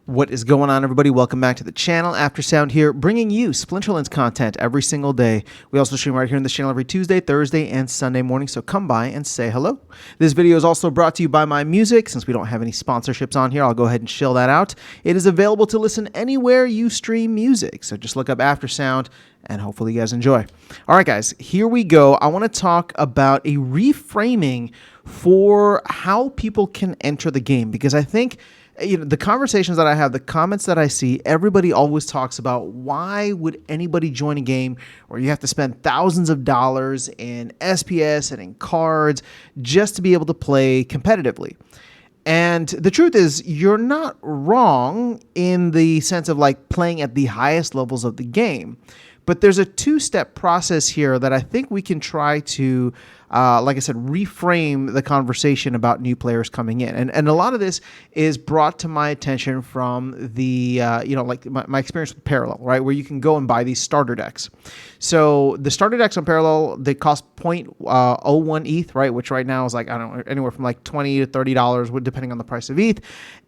What is going on, everybody? Welcome back to the channel. Aftersound here, bringing you Splinterlands content every single day. We also stream right here on this channel every Tuesday, Thursday, and Sunday morning, so come by and say hello. This video is also brought to you by My Music. Since we don't have any sponsorships on here, I'll go ahead and shill that out. It is available to listen anywhere you stream music, so just look up Aftersound, and hopefully you guys enjoy. All right, guys, here we go. I want to talk about a reframing for how people can enter the game, because I think the conversations that I have, the comments that I see, everybody always talks about why would anybody join a game where you have to spend thousands of dollars in SPS and in cards just to be able to play competitively. And the truth is, you're not wrong in the sense of like playing at the highest levels of the game. But there's a two-step process here that I think we can try to, like I said, reframe the conversation about new players coming in. And a lot of this is brought to my attention from the, like my experience with Parallel, right? Where you can go and buy these starter decks. So the starter decks on Parallel, they cost 0.01 ETH, right? Which right now is like, I don't know, anywhere from like $20 to $30, depending on the price of ETH.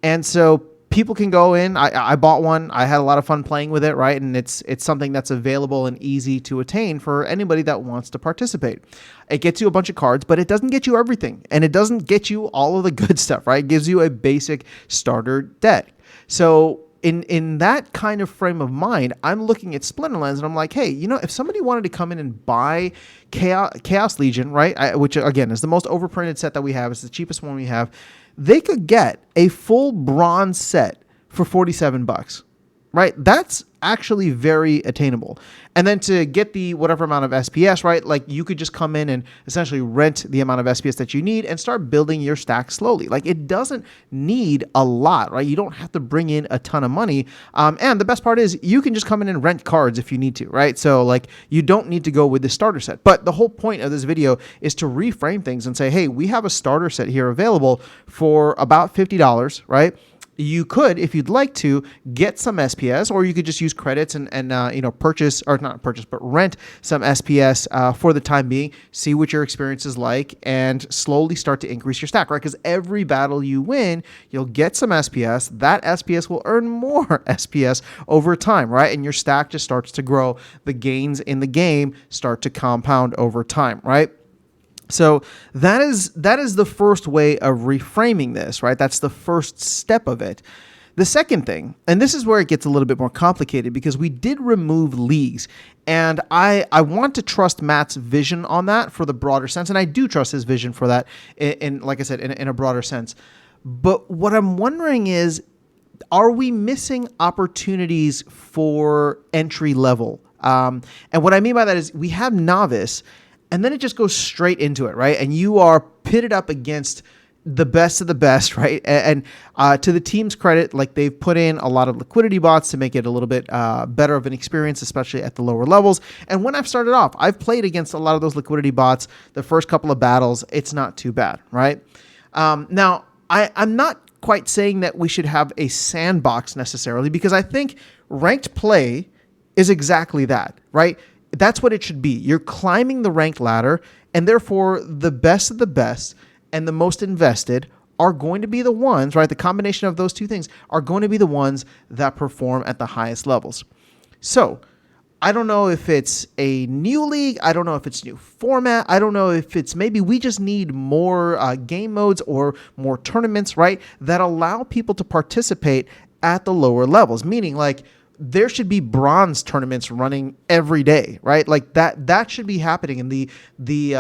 And so people can go in. I bought one. I had a lot of fun playing with it, right? And it's something that's available and easy to attain for anybody that wants to participate. It gets you a bunch of cards, but it doesn't get you everything. And it doesn't get you all of the good stuff, right? It gives you a basic starter deck. So in that kind of frame of mind, I'm looking at Splinterlands and I'm like, hey, if somebody wanted to come in and buy Chaos Legion, right? Which again is the most overprinted set that we have. It's the cheapest one we have. They could get a full bronze set for $47, right? That's actually very attainable. And then to get the whatever amount of SPS, right? Like you could just come in and essentially rent the amount of SPS that you need and start building your stack slowly. Like it doesn't need a lot, right? You don't have to bring in a ton of money. And the best part is you can just come in and rent cards if you need to, right? So like you don't need to go with the starter set. But the whole point of this video is to reframe things and say, hey, we have a starter set here available for about $50, right? You could, if you'd like to, get some SPS, or you could just use credits and purchase, or not purchase, but rent some SPS for the time being, see what your experience is like, and slowly start to increase your stack, right? Because every battle you win, you'll get some SPS. That SPS will earn more SPS over time, right? And your stack just starts to grow. The gains in the game start to compound over time, right? So that is the first way of reframing this, right? That's the first step of it. The second thing, and this is where it gets a little bit more complicated because we did remove leagues, and I want to trust Matt's vision on that for the broader sense, and I do trust his vision for that in like I said, in a broader sense. But what I'm wondering is, are we missing opportunities for entry level? And what I mean by that is we have novice, and then it just goes straight into it, right? And you are pitted up against the best of the best, right? And to the team's credit, like they've put in a lot of liquidity bots to make it a little bit better of an experience, especially at the lower levels. And when I've started off, I've played against a lot of those liquidity bots. The first couple of battles, it's not too bad, right? Now, I'm not quite saying that we should have a sandbox necessarily, because I think ranked play is exactly that, right? That's what it should be. You're climbing the ranked ladder, and therefore the best of the best and the most invested are going to be the ones, right? The combination of those two things are going to be the ones that perform at the highest levels. So I don't know if it's a new league. I don't know if it's new format. I don't know if it's maybe we just need more game modes or more tournaments, right? That allow people to participate at the lower levels, meaning like there should be bronze tournaments running every day, right? Like that should be happening. And the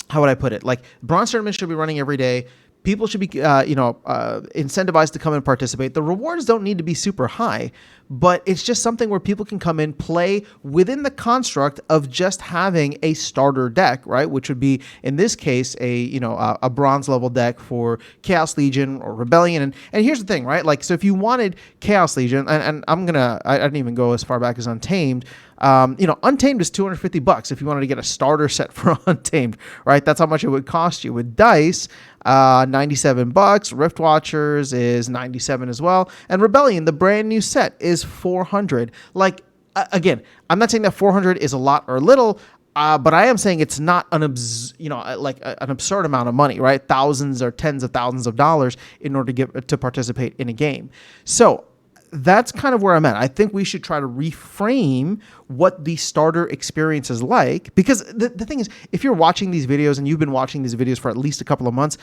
how would I put it? Like bronze tournaments should be running every day. People should be, incentivized to come and participate. The rewards don't need to be super high, but it's just something where people can come in, play within the construct of just having a starter deck, right? Which would be, in this case, a bronze level deck for Chaos Legion or Rebellion. And here's the thing, right? Like, so if you wanted Chaos Legion, and I didn't even go as far back as Untamed. Untamed is $250 if you wanted to get a starter set for Untamed, right? That's how much it would cost you. With dice, $97. Rift Watchers is $97 as well. And Rebellion, the brand new set, is $400. Like, again, I'm not saying that $400 is a lot or little. But I am saying it's not an an absurd amount of money, right? Thousands or tens of thousands of dollars in order to participate in a game. So that's kind of where I'm at. I think we should try to reframe what the starter experience is like, because the thing is, if you're watching these videos and you've been watching these videos for at least a couple of months,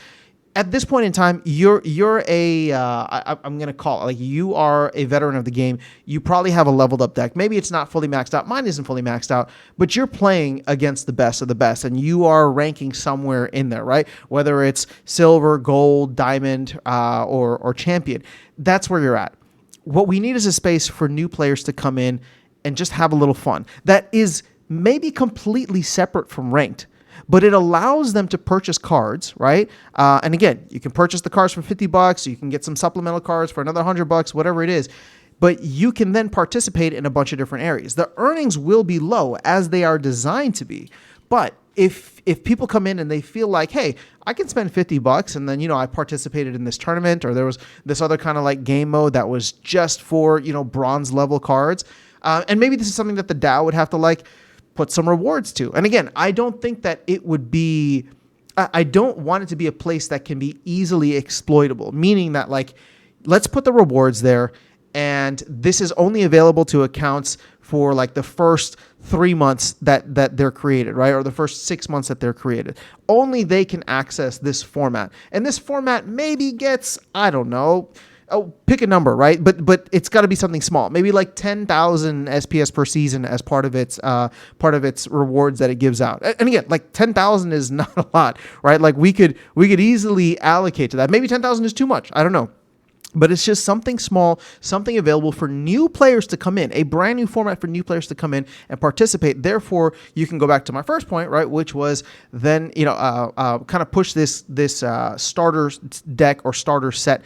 at this point in time, I'm going to call it, like, you are a veteran of the game. You probably have a leveled up deck. Maybe it's not fully maxed out. Mine isn't fully maxed out, but you're playing against the best of the best, and you are ranking somewhere in there, right? Whether it's silver, gold, diamond, or champion. That's where you're at. What we need is a space for new players to come in and just have a little fun. That is maybe completely separate from ranked, but it allows them to purchase cards, right? And again, you can purchase the cards for $50. You can get some supplemental cards for another $100, whatever it is. But you can then participate in a bunch of different areas. The earnings will be low, as they are designed to be. But if people come in and they feel like, hey, I can spend $50 and then, I participated in this tournament, or there was this other kind of like game mode that was just for, bronze level cards. And maybe this is something that the DAO would have to like put some rewards to. And again, I don't think that it would be, I don't want it to be a place that can be easily exploitable, meaning that, like, let's put the rewards there, and this is only available to accounts for like the first 3 months that they're created, right? Or the first 6 months that they're created. Only they can access this format. And this format maybe gets, I don't know, pick a number, right? But it's got to be something small, maybe like 10,000 SPS per season as part of its rewards that it gives out. And again, like 10,000 is not a lot, right? Like we could easily allocate to that. Maybe 10,000 is too much. I don't know. But it's just something small, something available for new players to come in, a brand new format for new players to come in and participate. Therefore, you can go back to my first point, right, which was then, kind of push this starter deck or starter set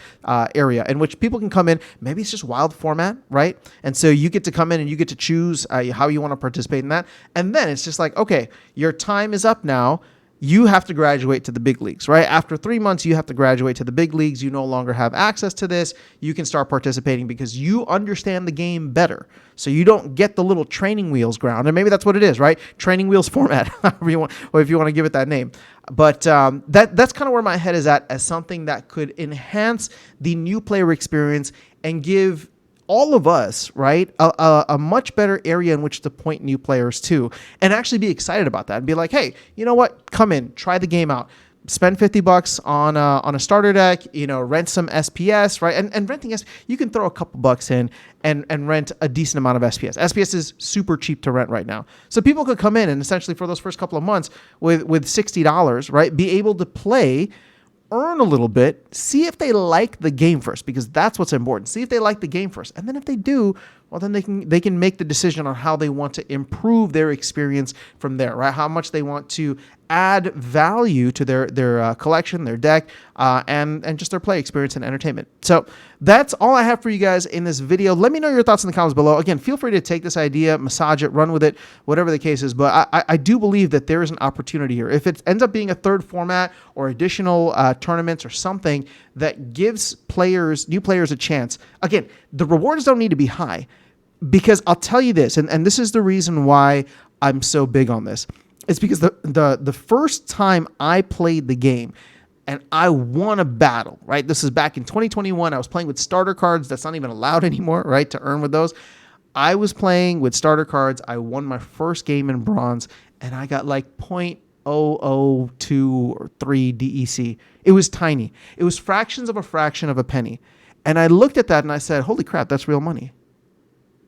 area in which people can come in. Maybe it's just wild format, right? And so you get to come in and you get to choose how you want to participate in that. And then it's just like, okay, your time is up now. You have to graduate to the big leagues, right? After 3 months, you have to graduate to the big leagues. You no longer have access to this. You can start participating because you understand the game better. So you don't get the little training wheels ground. And maybe that's what it is, right? Training wheels format, however you want, or if you want to give it that name. But that's kind of where my head is at, as something that could enhance the new player experience and give all of us, right, a much better area in which to point new players to, and actually be excited about that and be like, hey, you know what? Come in, try the game out. Spend $50 on a starter deck, rent some SPS, right? And renting SPS, you can throw a couple bucks in and rent a decent amount of SPS. SPS is super cheap to rent right now. So people could come in and essentially for those first couple of months with $60, right, be able to play, earn a little bit, see if they like the game first, because that's what's important. See if they like the game first. And then if they do, well, then they can make the decision on how they want to improve their experience from there, right? How much they want to add value to their collection, their deck, and just their play experience and entertainment. So that's all I have for you guys in this video. Let me know your thoughts in the comments below. Again, feel free to take this idea, massage it, run with it, whatever the case is. But I do believe that there is an opportunity here. If it ends up being a third format or additional tournaments or something that gives new players a chance, again, the rewards don't need to be high. Because I'll tell you this, and this is the reason why I'm so big on this. It's because the first time I played the game and I won a battle, right? This is back in 2021. I was playing with starter cards. That's not even allowed anymore, right, to earn with those. I was playing with starter cards. I won my first game in bronze, and I got like 0.002 or 3 DEC. It was tiny. It was fractions of a fraction of a penny. And I looked at that and I said, holy crap, that's real money.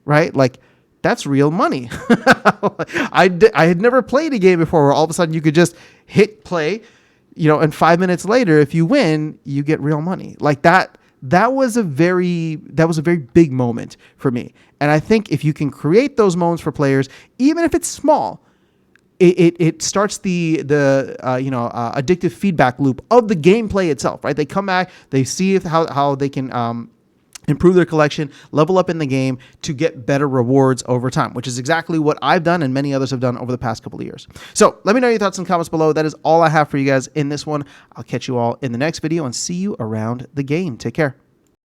Right? Like, that's real money. I had never played a game before where all of a sudden you could just hit play, and 5 minutes later, if you win, you get real money. Like that was a very big moment for me. And I think if you can create those moments for players, even if it's small, it starts the addictive feedback loop of the gameplay itself, right? They come back, they see how they can improve their collection, level up in the game to get better rewards over time, which is exactly what I've done and many others have done over the past couple of years. So let me know your thoughts in the comments below. That is all I have for you guys in this one. I'll catch you all in the next video and see you around the game. Take care.